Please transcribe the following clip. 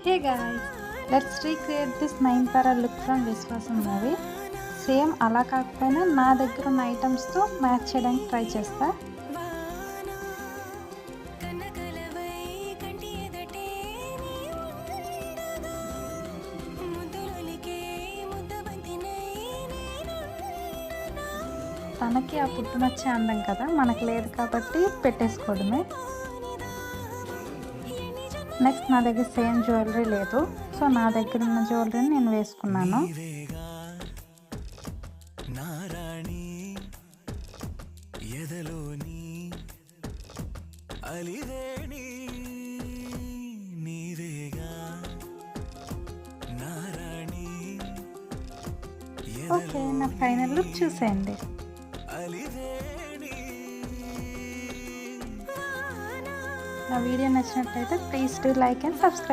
Hey guys, let's recreate this Nayanthara look from Viswasam movie. Same అలా కాకపోయినా నా దగ్గర ఉన్న ఐటమ్స్తో మ్యాచ్ చేయడానికి ట్రై చేస్తా. తనకి ఆ పుట్టుమచ్చే అందం కదా, మనకు లేదు కాబట్టి పెట్టేసుకోవడమే. నెక్స్ట్ నా దగ్గర సేమ్ జ్యువెలరీ లేదు, సో నా దగ్గర ఉన్న జ్యువెలరీని నేను వేసుకున్నాను. ఓకే, నా ఫైనల్ లుక్ చూసేయండి. నా వీడియో నచ్చినట్లయితే please do like and subscribe.